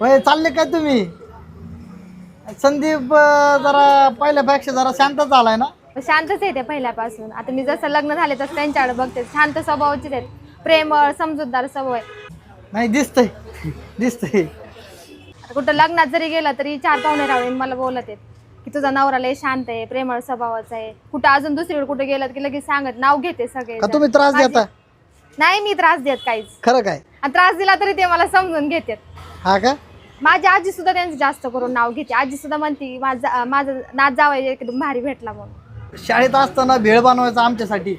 होय चालले काय तुम्ही? संदीप जरा पहिल्यापेक्षा जरा शांत झालाय ना? शांतच आहे ते पहिल्यापासून. आता मी जसं लग्न झाले तसं त्यांच्याकडे बघते, शांत स्वभावाचे आहेत, प्रेमळ समजूतदार स्वभाव आहे. नाही दिसतंय दिसतंय. आता कुठं लग्नात जरी गेलं तरी 4 पाहुणे रावळे मला बोलत आहेत की तुझा नवरा लय शांत आहे, प्रेमळ स्वभावाचा आहे. कुठं अजून दुसरीकडे कुठे गेलं की लगेच सांगत नाव घेते सगळे. का तुम्ही त्रास देता? नाही मी त्रास देत काहीच. खरं काय? आणि त्रास दिला तरी ते मला समजून घेतात. हा का? माझी आजी सुद्धा त्यांचं जास्त करून नाव घेते. आजी सुद्धा म्हणते माझं नाच जावं एकदम भारी भेटला म्हणून. शाळेत असताना भेळ बनवायचा आमच्यासाठी,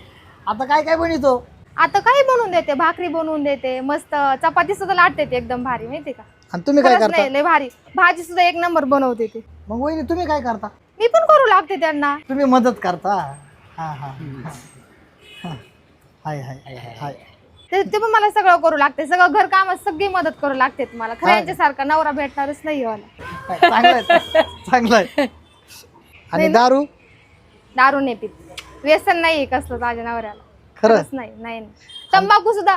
आता काय काय बनवतो? आता काही बनवून देते, भाकरी बनवून देते, मस्त चपाती सुद्धा लाटते ते एकदम भारी, माहिती का? आणि तुम्ही काय खरंच करता? नाही, लय भारी. भाजी सुद्धा 1 नंबर बनवते ते. मग वहिनी तुम्ही काय करता? मी पण करू लागते त्यांना. तुम्ही मदत करता? हा हा हा. हाय हाय हाय. ते पण मला सगळं करू लागते, सगळं घर कामात सगळी मदत करू लागते मला. खरं यांच्यासारखा नवरा भेटणारच नाही मला. चांगलंय चांगलंय. आणि दारू? दारू नाही पित, व्यसन नाही कसलं माझ्या नवऱ्याला. खरंच नाही नाही. तंबाखू सुद्धा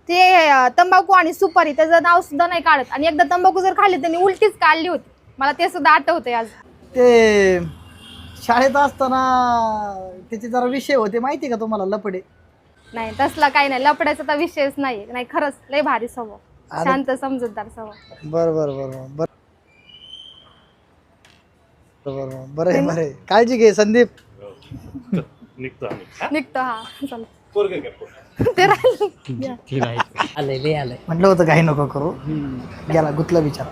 ते तंबाखू आणि सुपारी त्याचं नाव सुद्धा नाही काढत. आणि एकदा तंबाखू जर खाल्ली त्यांनी उलटीच काढली होती, मला ते सुद्धा आठवतंय आज. ते शाळेत असताना त्याचे जरा विषय होते माहिती का तुम्हाला, लपडे? नाही तसला काही नाही, लपड्याचा तर विषयच नाही. नाही खरंच लय भारी स्वभाव, शांत समजूतदार स्वभाव. बर बर बर बर बर बरं बरं. काळजी घे संदीप. निघतो. हा चला. ते राहिलं. म्हटलं होतं काही नको करू, गेला गुतला बिचारा.